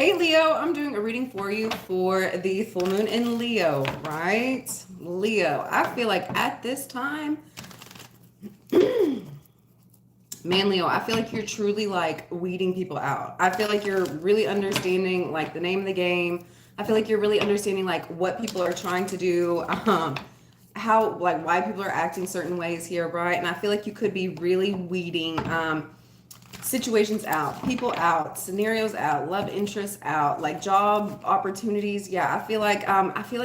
Hey Leo, I'm doing a reading for you for the full moon in Leo, right? Leo, I feel like at this time, man, Leo, I feel like you're truly like weeding people out. I feel like you're really understanding like the name of the game. I feel like you're really understanding like what people are trying to do, how like why people are acting certain ways here, right? And I feel like you could be really weeding situations out, people out, scenarios out, love interests out, like job opportunities. Yeah, I feel like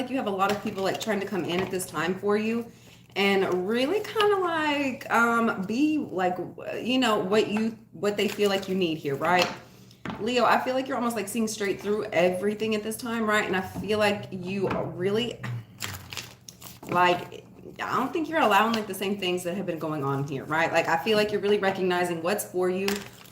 you have a lot of people like trying to come in at this time for you and really kind of like be like what they feel like you need here, right? Leo, I feel like you're almost like seeing straight through everything at this time, right? And I feel like you really like I don't think you're allowing like the same things that have been going on here, right? Like I feel like you're really recognizing what's for you,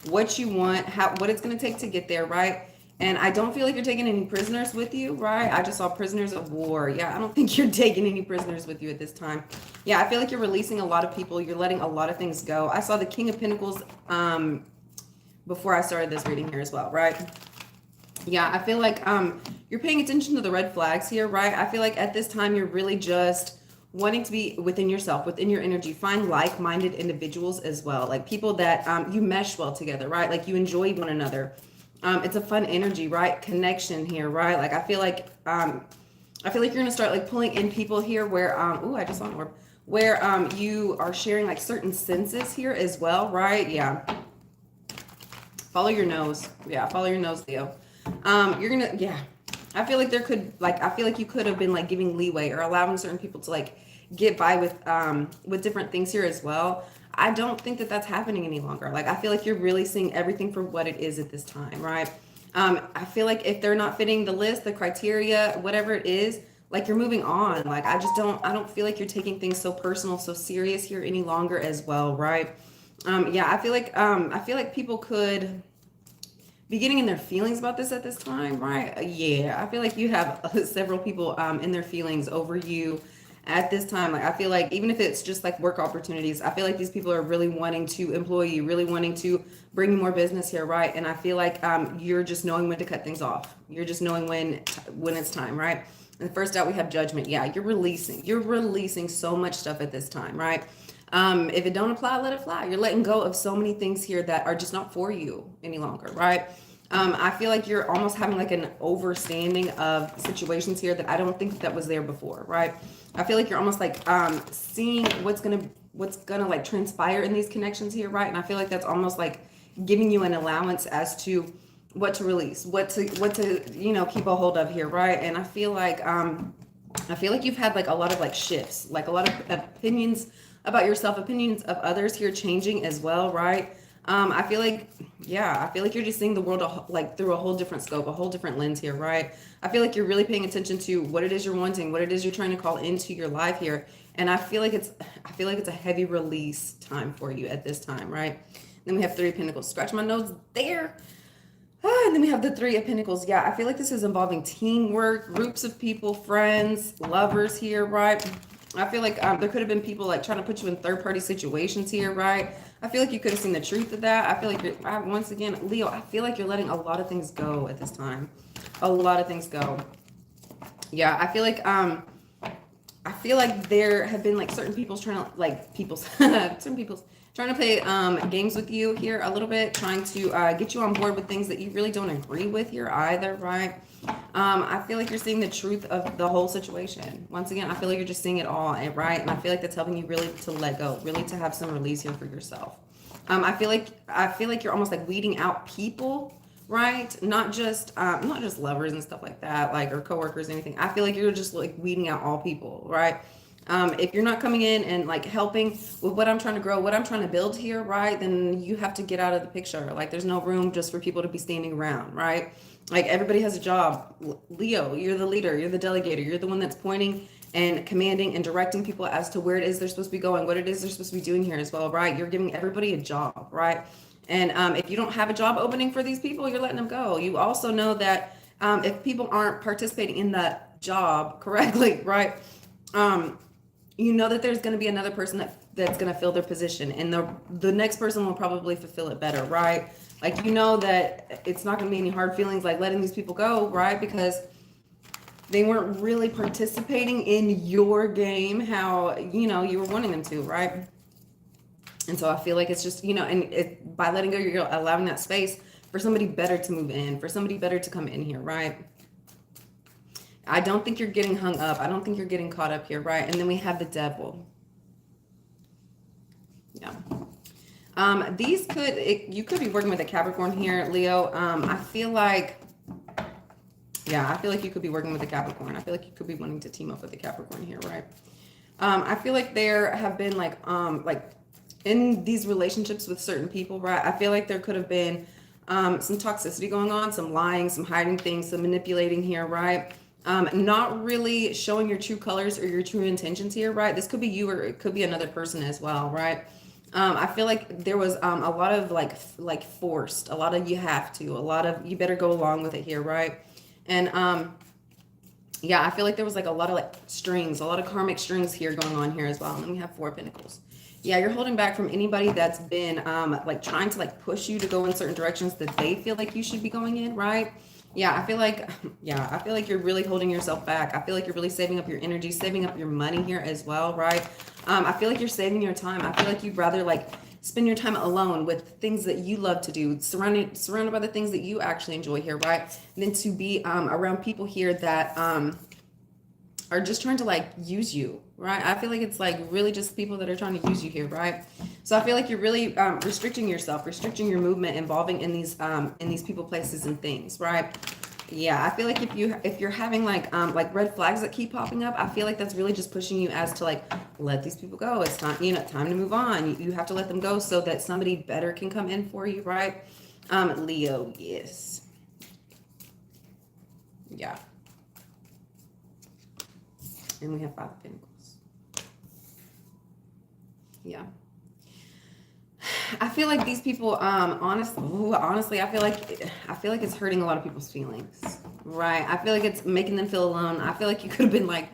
what you want, how what it's going to take to get there, right? And I don't feel like you're taking any prisoners with you, right? I just saw prisoners of war. Yeah, I don't think you're taking any prisoners with you at this time. Yeah, I feel like you're releasing a lot of people. You're letting a lot of things go. I saw the King of Pentacles before I started this reading here as well, right? Yeah, I feel like you're paying attention to the red flags here, right? I feel like at this time you're really just wanting to be within yourself, within your energy, find like-minded individuals as well, like people that you mesh well together, right? Like you enjoy one another. It's a fun energy, right? Connection here, right? Like I feel like you're gonna start like pulling in people here where oh, I just saw an orb, where you are sharing like certain senses here as well, right? Yeah. Follow your nose. Yeah, follow your nose, Leo. You're gonna, yeah. I feel like you could have been like giving leeway or allowing certain people to like get by with different things here as well. I don't think that that's happening any longer. Like I feel like you're really seeing everything for what it is at this time, right? I feel like if they're not fitting the list, the criteria, whatever it is, like you're moving on. Like I don't feel like you're taking things so personal, so serious here any longer as well, right? Yeah, I feel like people could be getting in their feelings about this at this time, right? Yeah, I feel like you have several people in their feelings over you at this time. Like I feel like even if it's just like work opportunities, I feel like these people are really wanting to employ you, really wanting to bring you more business here, right? And I feel like you're just knowing when to cut things off. You're just knowing when it's time, right? And first out we have judgment. Yeah, you're releasing so much stuff at this time, right? If it don't apply, let it fly. You're letting go of so many things here that are just not for you any longer, right? I feel like you're almost having like an overstanding of situations here that I don't think that was there before, right? I feel like you're almost like seeing what's gonna like transpire in these connections here, right? And I feel like that's almost like giving you an allowance as to what to release, what to keep a hold of here, right? And I feel like you've had like a lot of like shifts, like a lot of opinions about yourself, opinions of others here changing as well, right? I feel like, yeah, I feel like you're just seeing the world like through a whole different scope, a whole different lens here, right? I feel like you're really paying attention to what it is you're wanting, what it is you're trying to call into your life here, and I feel like it's a heavy release time for you at this time, right? Then we have Three of Pentacles. Scratch my nose there. And then we have the Three of Pentacles. Yeah, I feel like this is involving teamwork, groups of people, friends, lovers here, right? I feel like there could have been people like trying to put you in third-party situations here, right? I feel like you could have seen the truth of that. I feel like once again, Leo, I feel like you're letting a lot of things go at this time. A lot of things go. Yeah, I feel like there have been like certain people's trying to like people's certain people's trying to play games with you here a little bit, trying to get you on board with things that you really don't agree with here either, right? I feel like you're seeing the truth of the whole situation. Once again, I feel like you're just seeing it all, right? And I feel like that's helping you really to let go, really to have some release here for yourself. I feel like you're almost like weeding out people, right? Not just lovers and stuff like that, like or coworkers, anything. I feel like you're just like weeding out all people, right? If you're not coming in and like helping with what I'm trying to grow, what I'm trying to build here, right, then you have to get out of the picture. Like there's no room just for people to be standing around, right? Like everybody has a job. Leo, you're the leader, you're the delegator, you're the one that's pointing and commanding and directing people as to where it is they're supposed to be going, what it is they're supposed to be doing here as well, right? You're giving everybody a job, right? And if you don't have a job opening for these people, you're letting them go. You also know that if people aren't participating in that job correctly, right? You know that there's going to be another person that's going to fill their position, and the next person will probably fulfill it better, right? Like, you know that it's not going to be any hard feelings like letting these people go, right? Because they weren't really participating in your game how, you know, you were wanting them to, right? And so I feel like it's just, you know, and by letting go, you're allowing that space for somebody better to move in, for somebody better to come in here, right? I don't think you're getting hung up. I don't think you're getting caught up here, right? And then we have the devil. Yeah. You could be working with a Capricorn here, Leo. I feel like, yeah, I feel like you could be working with a Capricorn. I feel like you could be wanting to team up with a Capricorn here, right? I feel like there have been like in these relationships with certain people, right? I feel like there could have been some toxicity going on, some lying, some hiding things, some manipulating here, right? Not really showing your true colors or your true intentions here, right? This could be you or it could be another person as well, right? I feel like there was a lot of like forced, a lot of you have to, a lot of you better go along with it here, right? And yeah, I feel like there was like a lot of like strings, a lot of karmic strings here going on here as well. And then we have Four of Pentacles. Yeah, you're holding back from anybody that's been like trying to like push you to go in certain directions that they feel like you should be going in, right? Yeah, I feel like, yeah, I feel like you're really holding yourself back. I feel like you're really saving up your energy, saving up your money here as well, right? I feel like you're saving your time. I feel like you'd rather like spend your time alone with things that you love to do, surrounded by the things that you actually enjoy here, right? Than to be around people here that are just trying to like use you, right? I feel like it's like really just people that are trying to use you here, right? So I feel like you're really restricting yourself, restricting your movement, involving in these people, places, and things, right? Yeah, I feel like if you're having like red flags that keep popping up, I feel like that's really just pushing you as to like let these people go. It's time, you know, time to move on. You have to let them go so that somebody better can come in for you, right? Leo, yes, yeah. And we have Five of Pentacles. Yeah. I feel like these people, honestly, I feel like it's hurting a lot of people's feelings, right? I feel like it's making them feel alone. I feel like you could have been like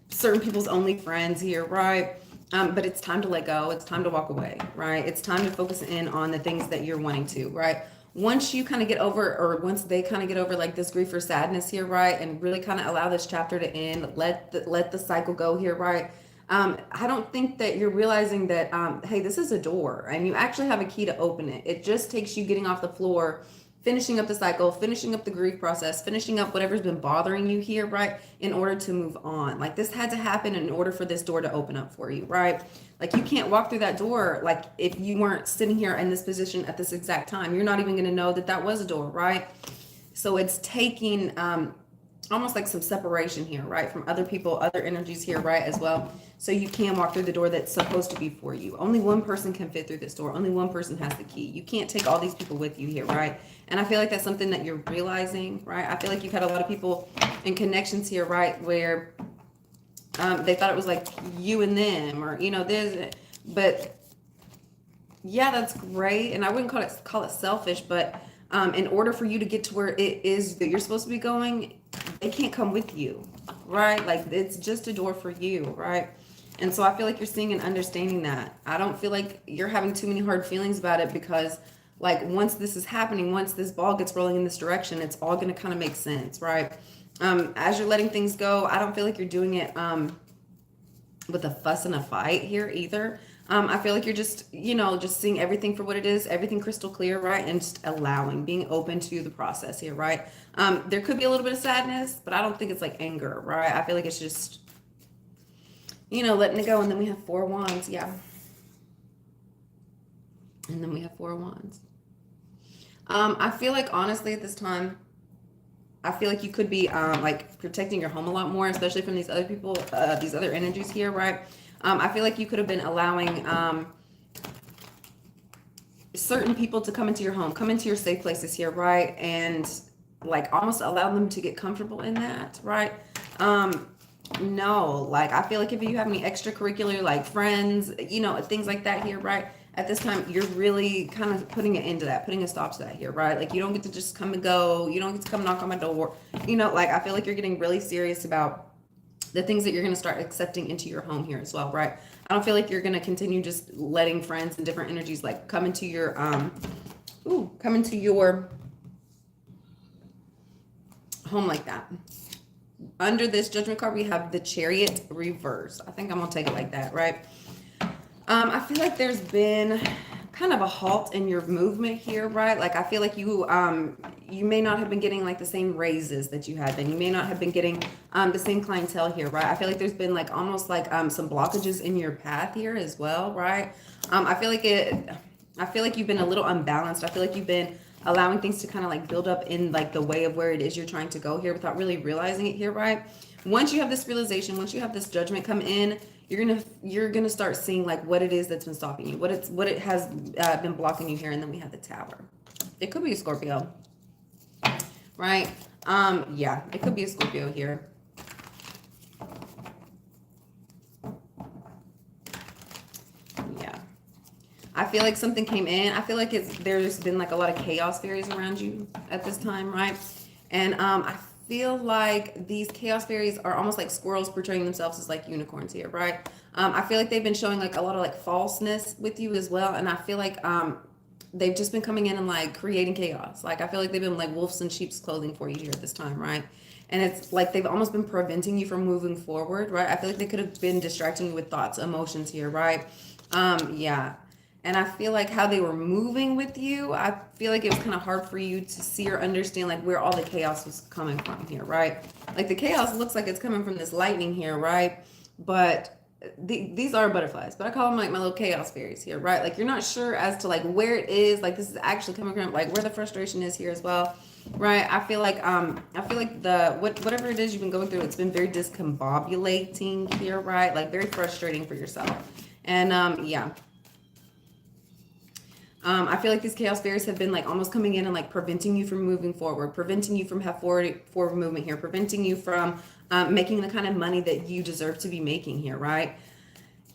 certain people's only friends here, right? But it's time to let go. It's time to walk away, right? It's time to focus in on the things that you're wanting to, right? Once you kind of get over, or once they kind of get over like this grief or sadness here, right? And really kind of allow this chapter to end, let the cycle go here, right? I don't think that you're realizing that, hey, this is a door and you actually have a key to open it. It just takes you getting off the floor, finishing up the cycle, finishing up the grief process, finishing up whatever's been bothering you here, right? In order to move on. Like this had to happen in order for this door to open up for you, right? Like you can't walk through that door like if you weren't sitting here in this position at this exact time. You're not even going to know that that was a door, right? So it's taking almost like some separation here, right? From other people, other energies here, right? As well. So you can walk through the door that's supposed to be for you. Only one person can fit through this door. Only one person has the key. You can't take all these people with you here, right? And I feel like that's something that you're realizing, right? I feel like you've had a lot of people and connections here, right? Where they thought it was like you and them, or, you know, this, but yeah, that's great. And I wouldn't call it selfish, but in order for you to get to where it is that you're supposed to be going, they can't come with you, right? Like it's just a door for you, right? And so I feel like you're seeing and understanding that. I don't feel like you're having too many hard feelings about it because like once this is happening, once this ball gets rolling in this direction, it's all going to kind of make sense, right? As you're letting things go, I don't feel like you're doing it with a fuss and a fight here either. I feel like you're just, you know, just seeing everything for what it is, everything crystal clear, right? And just allowing, being open to the process here, right? There could be a little bit of sadness, but I don't think it's like anger, right? I feel like it's just, you know, letting it go. And then we have Four of Wands, yeah. And then we have Four of Wands. I feel like honestly at this time, I feel like you could be like protecting your home a lot more, especially from these other people, these other energies here, right? I feel like you could have been allowing certain people to come into your home, come into your safe places here, right? And like almost allow them to get comfortable in that, right? No, like I feel like if you have any extracurricular like friends, you know, things like that here, right? At this time, you're really kind of putting it into that, putting a stop to that here, right? Like you don't get to just come and go. You don't get to come knock on my door. You know, like I feel like you're getting really serious about the things that you're going to start accepting into your home here as well, right? I don't feel like you're going to continue just letting friends and different energies like come into your coming to your home like that. Under this Judgment card, we have the Chariot reverse. I think I'm gonna take it like that, right? I feel like there's been kind of a halt in your movement here, right? Like I feel like you may not have been getting like the same raises that you had been. You may not have been getting the same clientele here, right? I feel like there's been like almost like some blockages in your path here as well, right? I feel like you've been a little unbalanced. I feel like you've been allowing things to kind of like build up in like the way of where it is you're trying to go here without really realizing it here, right? Once you have this realization, once you have this judgment come in, you're gonna start seeing like what it is that's been stopping you, what it has been blocking you here. And then we have the Tower. It could be a Scorpio, right? Yeah, it could be a Scorpio here. Yeah, I feel like something came in. I feel like there's been like a lot of chaos fairies around you at this time, right? And I feel like these chaos fairies are almost like squirrels portraying themselves as like unicorns here, right? I feel like they've been showing like a lot of like falseness with you as well. And I feel like they've just been coming in and like creating chaos. Like I feel like they've been like wolves in sheep's clothing for you here at this time, right? And it's like they've almost been preventing you from moving forward, right? I feel like they could have been distracting you with thoughts, emotions here, right? Yeah. And I feel like how they were moving with you, I feel like it was kind of hard for you to see or understand like where all the chaos was coming from here, right? Like the chaos looks like it's coming from this lightning here, right? But these are butterflies, but I call them like my little chaos fairies here, right? Like you're not sure as to like where it is, like this is actually coming from, like where the frustration is here as well, right? I feel like whatever it is you've been going through, it's been very discombobulating here, right? Like very frustrating for yourself. And yeah. I feel like these chaos fairies have been like almost coming in and like preventing you from moving forward, preventing you from have forward movement here, preventing you from making the kind of money that you deserve to be making here, right?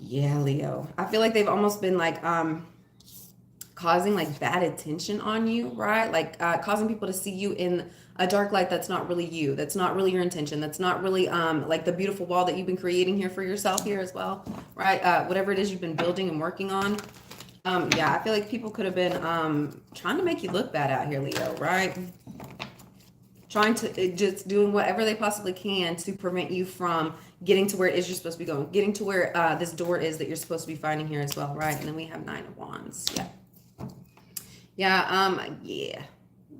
Yeah, Leo. I feel like they've almost been like causing like bad attention on you, right? Like causing people to see you in a dark light that's not really you, that's not really your intention, that's not really like the beautiful wall that you've been creating here for yourself here as well, right? Whatever it is you've been building and working on. Yeah, I feel like people could have been trying to make you look bad out here, Leo, right? Trying to just doing whatever they possibly can to prevent you from getting to where it is you're supposed to be going, getting to where this door is that you're supposed to be finding here as well, right? And then we have 9 of Wands. Yeah.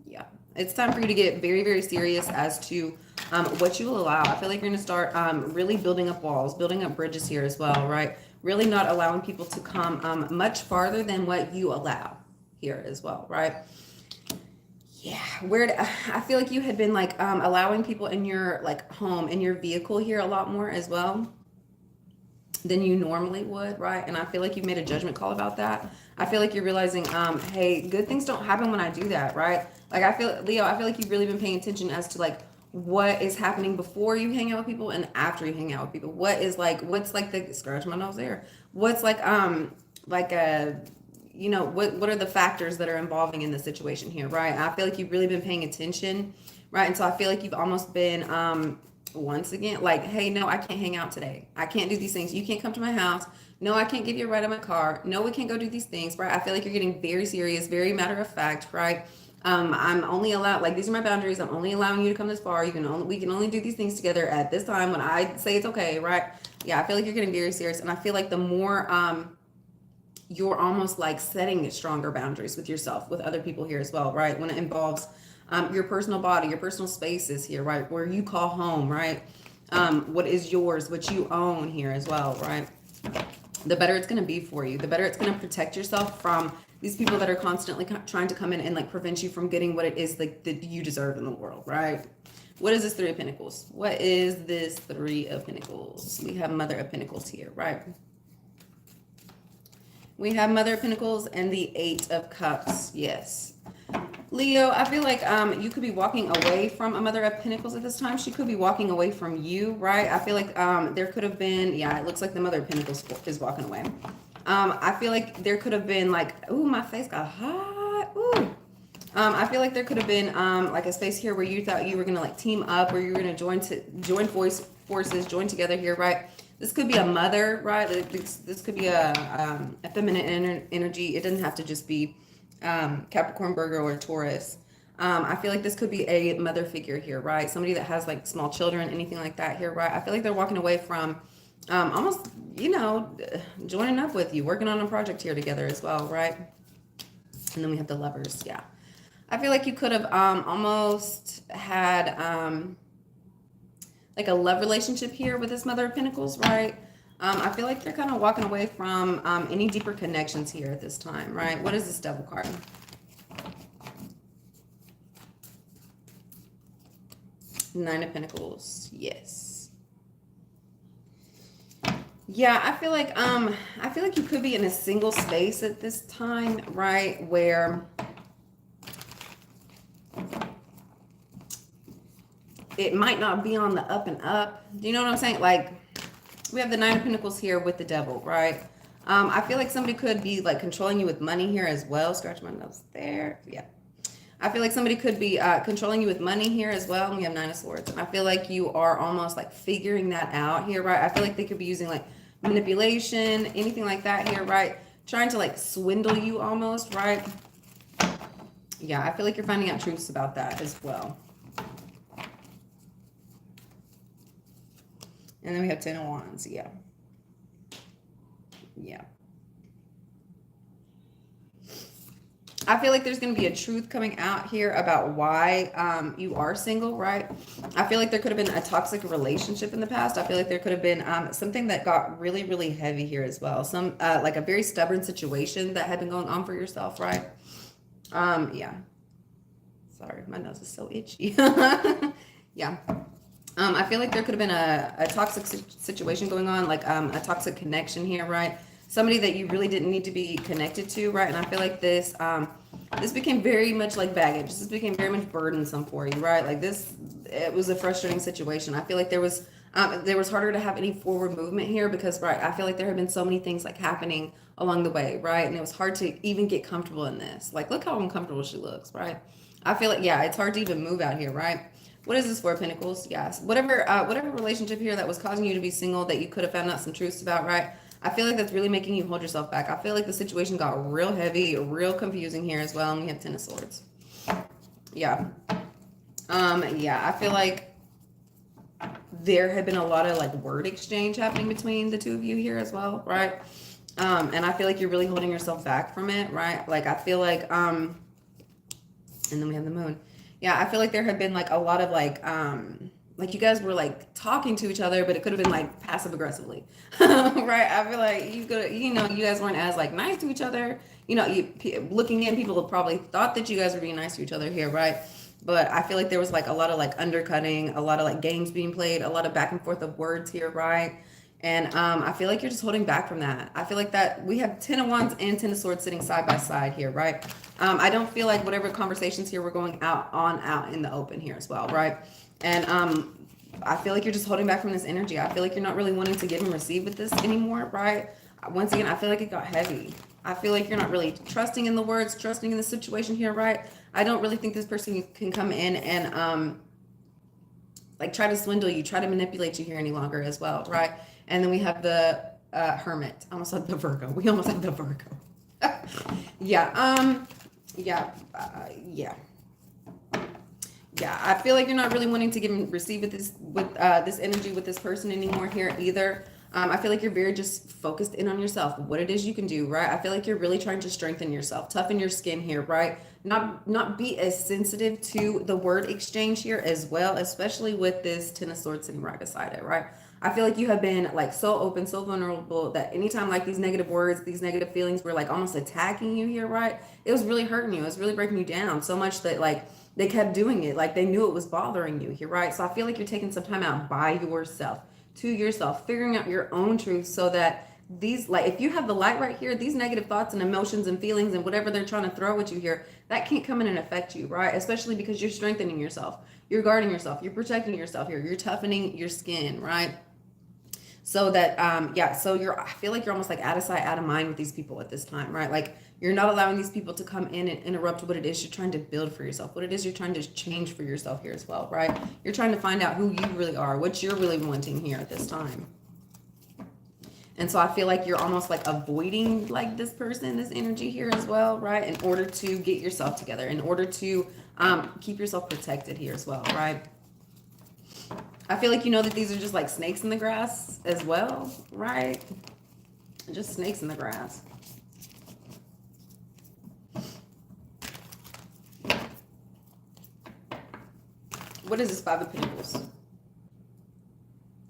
Yeah. It's time for you to get very, very serious as to what you will allow. I feel like you're going to start really building up walls, building up bridges here as well, right? Really not allowing people to come much farther than what you allow here as well, right? Yeah, I feel like you had been like allowing people in your like home, in your vehicle here a lot more as well than you normally would, right? And I feel like you made a judgment call about that. I feel like you're realizing, hey, good things don't happen when I do that, right? Like I feel, Leo, I feel like you've really been paying attention as to like what is happening before you hang out with people and after you hang out with people. What's like the scratch my nose there? What's like a what are the factors that are involving in the situation here, right? I feel like you've really been paying attention, right? And so I feel like you've almost been once again like, hey, no, I can't hang out today, I can't do these things, you can't come to my house, no, I can't give you a ride in my car, no, we can't go do these things, right? I feel like you're getting very serious, very matter of fact, right? I'm only allowed, like, these are my boundaries, I'm only allowing you to come this far, we can only do these things together at this time when I say it's okay, right? Yeah, I feel like you're getting very serious. And I feel like the more you're almost like setting stronger boundaries with yourself, with other people here as well, right? When it involves your personal body, your personal spaces here, right? Where you call home, right? What is yours, what you own here as well, right? The better it's going to be for you, the better it's going to protect yourself from these people that are constantly trying to come in and like prevent you from getting what it is like that you deserve in the world, right? What is this 3 of Pentacles? What is this 3 of Pentacles? We have Mother of Pentacles here, right? We have Mother of Pentacles and the 8 of Cups. Yes. Leo, I feel like you could be walking away from a Mother of Pentacles at this time. She could be walking away from you, right? I feel like there could have been, yeah, it looks like the Mother of Pentacles is walking away. I feel like there could have been like, ooh, my face got hot. Ooh. I feel like there could have been like a space here where you thought you were going to like team up, where you were going to join forces, join together here, right? This could be a mother, right? This could be a feminine energy. It doesn't have to just be Capricorn, Virgo, or Taurus. I feel like this could be a mother figure here, right? Somebody that has like small children, anything like that here, right? I feel like they're walking away from almost, joining up with you, working on a project here together as well, right? And then we have the Lovers, yeah. I feel like you could have almost had like a love relationship here with this Mother of Pentacles, right? I feel like they're kind of walking away from any deeper connections here at this time, right? What is this Devil card? Nine of Pentacles, yes. Yeah, I feel like you could be in a single space at this time, right? Where it might not be on the up and up. Do you know what I'm saying? Like, we have the Nine of Pentacles here with the Devil, right? I feel like somebody could be like controlling you with money here as well. Scratch my nose there. Yeah. I feel like somebody could be controlling you with money here as well. And we have Nine of Swords. And I feel like you are almost like figuring that out here, right? I feel like they could be using like manipulation, anything like that here, right? Trying to like swindle you almost, right? Yeah, I feel like you're finding out truths about that as well. And then we have Ten of Wands, yeah. Yeah. I feel like there's going to be a truth coming out here about why you are single, right? I feel like there could have been a toxic relationship in the past. I feel like there could have been something that got really, really heavy here as well. Some like a very stubborn situation that had been going on for yourself, right? Yeah. Sorry, my nose is so itchy. Yeah. I feel like there could have been a toxic situation going on, like a toxic connection here, right? Somebody that you really didn't need to be connected to, right? And I feel like this became very much like baggage. This became very much burdensome for you, right? Like this, it was a frustrating situation. I feel like there was harder to have any forward movement here because, right, I feel like there have been so many things like happening along the way, right? And it was hard to even get comfortable in this. Like, look how uncomfortable she looks, right? I feel like, yeah, it's hard to even move out here, right? What is this Four of Pentacles? Yes. Whatever relationship here that was causing you to be single that you could have found out some truths about, right? I feel like that's really making you hold yourself back. I feel like the situation got real heavy, real confusing here as well. And we have Ten of Swords. Yeah. Yeah, I feel like there had been a lot of like word exchange happening between the two of you here as well, right? And I feel like you're really holding yourself back from it, right? Like I feel like and then we have the Moon. Yeah, I feel like there had been like a lot of like you guys were like talking to each other, but it could have been like passive aggressively, right? I feel like you could, you guys weren't as like nice to each other. Looking in, people probably thought that you guys were being nice to each other here, right? But I feel like there was like a lot of like undercutting, a lot of like games being played, a lot of back and forth of words here, right? And I feel like you're just holding back from that. I feel like that we have Ten of Wands and Ten of Swords sitting side by side here, right? I don't feel like whatever conversations here we're going out in the open here as well, right? And I feel like you're just holding back from this energy. I feel like you're not really wanting to give and receive with this anymore, right? Once again, I feel like it got heavy. I feel like you're not really trusting in the words, trusting in the situation here, right? I don't really think this person can come in and like try to swindle you, try to manipulate you here any longer as well, right? And then we have the Hermit. I almost said the Virgo. We almost had the Virgo. Yeah. Yeah. Yeah. Yeah. I feel like you're not really wanting to give and receive with this energy with this person anymore here either. I feel like you're very just focused in on yourself, what it is you can do, right? I feel like you're really trying to strengthen yourself, toughen your skin here, right? Not be as sensitive to the word exchange here as well, especially with this Ten of Swords sitting right beside it, right? I feel like you have been like so open, so vulnerable that anytime like these negative words, these negative feelings were like almost attacking you here, right? It was really hurting you. It was really breaking you down so much that like they kept doing it. Like they knew it was bothering you here, right? So I feel like you're taking some time out by yourself, to yourself, figuring out your own truth so that these, like if you have the light right here, these negative thoughts and emotions and feelings and whatever they're trying to throw at you here, that can't come in and affect you, right? Especially because you're strengthening yourself, you're guarding yourself, you're protecting yourself here, you're toughening your skin, right? So that so I feel like you're almost like out of sight, out of mind with these people at this time, right? Like you're not allowing these people to come in and interrupt what it is you're trying to build for yourself, what it is you're trying to change for yourself here as well, right? You're trying to find out who you really are, what you're really wanting here at this time. And so I feel like you're almost like avoiding like this person, this energy here as well, right? In order to get yourself together, in order to keep yourself protected here as well, right? I feel like you know that these are just like snakes in the grass as well, right? Just snakes in the grass. What is this Five of Pentacles?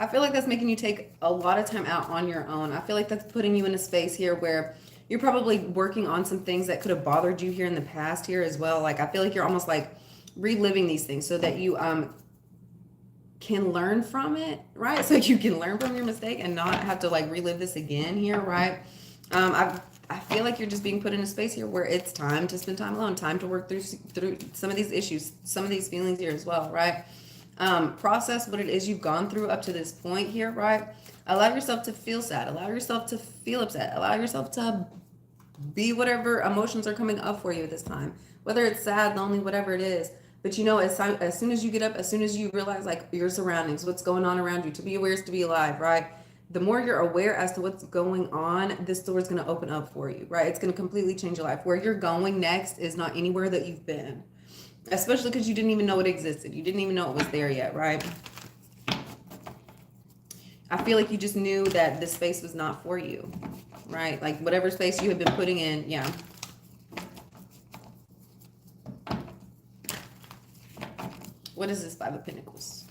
I feel like that's making you take a lot of time out on your own. I feel like that's putting you in a space here where you're probably working on some things that could have bothered you here in the past here as well. Like, I feel like you're almost like reliving these things so that you can learn from it, right? So you can learn from your mistake and not have to like relive this again here, right? I feel like you're just being put in a space here where it's time to spend time alone, time to work through some of these issues, some of these feelings here as well, right? Process what it is you've gone through up to this point here, right? Allow yourself to feel sad, allow yourself to feel upset, allow yourself to be whatever emotions are coming up for you at this time, whether it's sad, lonely, whatever it is. But you know, as soon as you get up, as soon as you realize like your surroundings, what's going on around you, to be aware is to be alive, right? The more you're aware as to what's going on, this door is going to open up for you, right? It's going to completely change your life. Where you're going next is not anywhere that you've been, especially because you didn't even know it existed. You didn't even know it was there yet, right? I feel like you just knew that this space was not for you, right? Like whatever space you have been putting in, yeah. What is this Five of Pentacles?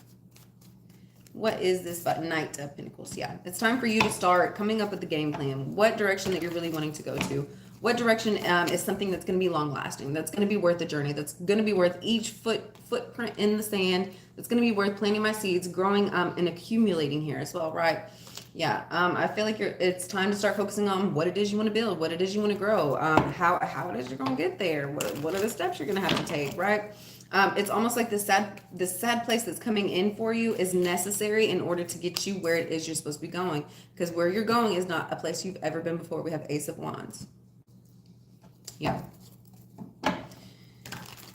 What is this Knight of Pentacles? Yeah, it's time for you to start coming up with the game plan. What direction that you're really wanting to go to? What direction is something that's going to be long lasting? That's going to be worth the journey. That's going to be worth each footprint in the sand. That's going to be worth planting my seeds, growing and accumulating here as well, right? Yeah, I feel like it's time to start focusing on what it is you want to build, what it is you want to grow, how it is you're going to get there, what are the steps you're going to have to take, right? It's almost like this sad place that's coming in for you is necessary in order to get you where it is you're supposed to be going. Because where you're going is not a place you've ever been before. We have Ace of Wands. Yeah.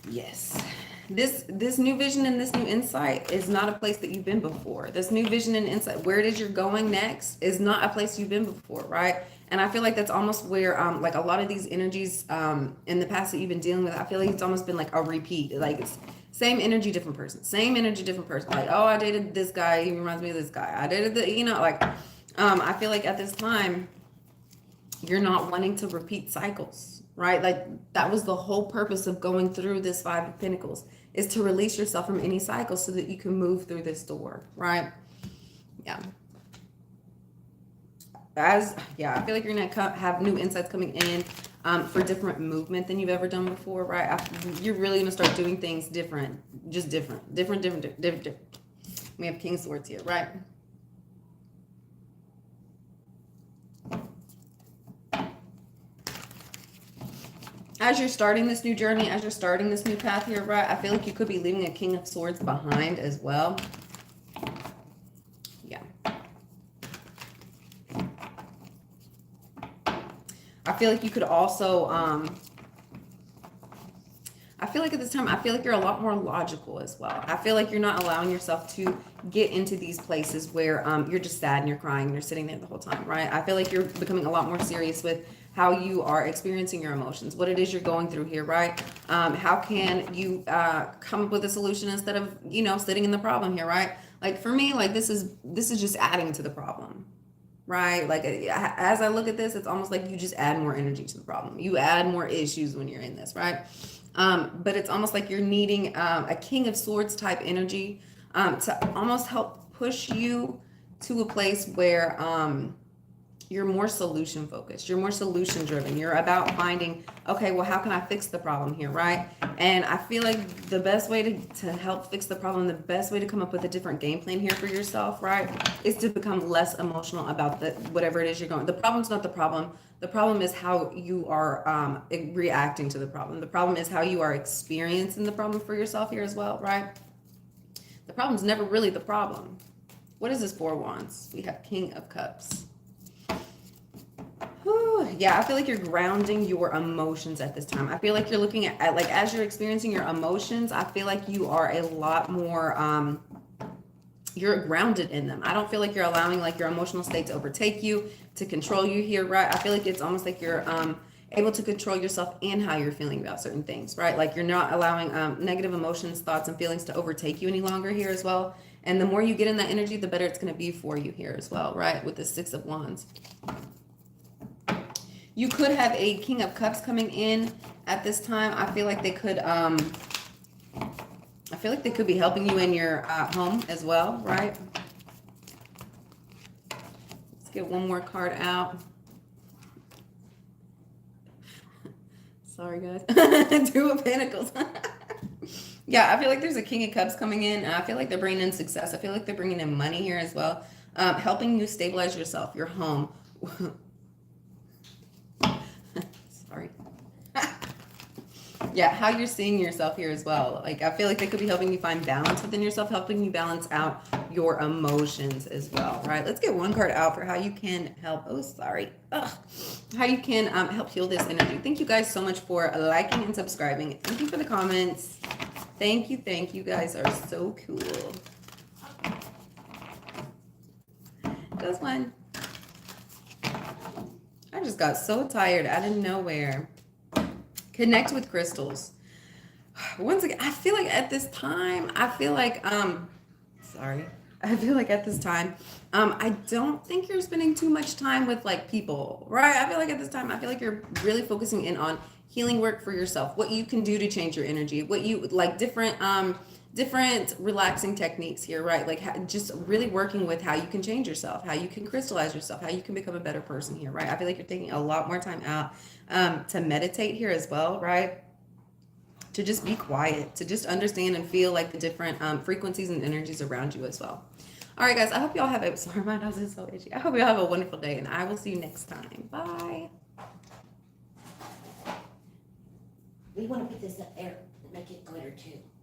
Yes. This new vision and this new insight is not a place that you've been before. This new vision and insight, where it is you're going next, is not a place you've been before, right? And I feel like that's almost where like a lot of these energies in the past that you've been dealing with, I feel like it's almost been like a repeat. Like it's same energy, different person. Same energy, different person. Like, oh, I dated this guy, he reminds me of this guy. I dated the, you know, like I feel like at this time you're not wanting to repeat cycles, right? Like that was the whole purpose of going through this Five of Pentacles, is to release yourself from any cycle so that you can move through this door, right? Yeah. I feel like you're gonna have new insights coming in for different movement than you've ever done before, right? You're really gonna start doing things different, just different. We have King of Swords here, right? As you're starting this new journey, as you're starting this new path here, right? I feel like you could be leaving a King of Swords behind as well. Yeah. I feel like you could also, I feel like at this time, I feel like you're a lot more logical as well. I feel like you're not allowing yourself to get into these places where you're just sad and you're crying and you're sitting there the whole time, right? I feel like you're becoming a lot more serious with how you are experiencing your emotions, what it is you're going through here, right? How can you come up with a solution instead of, you know, sitting in the problem here, right? Like for me, like this is just adding to the problem, right? Like as I look at this, it's almost like you just add more energy to the problem. You add more issues when you're in this, right? But it's almost like you're needing a King of Swords type energy to almost help push you to a place where you're more solution focused, you're more solution driven, you're about finding, okay, well, how can I fix the problem here, right? And I feel like the best way to help fix the problem, the best way to come up with a different game plan here for yourself, right, is to become less emotional about whatever it is you're going. The problem's not the problem. The problem is how you are reacting to the problem. The problem is how you are experiencing the problem for yourself here as well, right? The problem's never really the problem. What is this Four of Wands? We have King of Cups. Whew, yeah, I feel like you're grounding your emotions at this time. I feel like you're looking at like as you're experiencing your emotions, I feel like you are a lot more you're grounded in them. I don't feel like you're allowing like your emotional state to overtake you, to control you here, right? I feel like it's almost like you're able to control yourself and how you're feeling about certain things, right? Like you're not allowing negative emotions, thoughts, and feelings to overtake you any longer here as well. And the more you get in that energy, the better it's going to be for you here as well, right? With the Six of Wands. You could have a King of Cups coming in at this time. I feel like they could be helping you in your home as well, right? Let's get one more card out. Sorry, guys. Two of Pentacles. Yeah, I feel like there's a King of Cups coming in. And I feel like they're bringing in success. I feel like they're bringing in money here as well. Helping you stabilize yourself, your home. Sorry. Yeah, how you're seeing yourself here as well. Like, I feel like they could be helping you find balance within yourself, helping you balance out your emotions as well, right? Let's get one card out for how you can help. Oh, sorry. Ugh. How you can help heal this energy. Thank you guys so much for liking and subscribing. Thank you for the comments. Thank you. Thank you. Guys are so cool. Just one. I just got so tired out of nowhere. Connect with crystals. Once again, I feel like at this time, I feel like at this time, I don't think you're spending too much time with like people, right? I feel like at this time, I feel like you're really focusing in on healing work for yourself, what you can do to change your energy, what you like, different relaxing techniques here, right? Like just really working with how you can change yourself, how you can crystallize yourself, how you can become a better person here, right? I feel like you're taking a lot more time out to meditate here as well, right? To just be quiet, to just understand and feel like the different frequencies and energies around you as well. All right, guys, I hope y'all have a, sorry, my nose is so itchy. I hope y'all have a wonderful day, and I will see you next time. Bye. We want to put this up there and make it glitter too.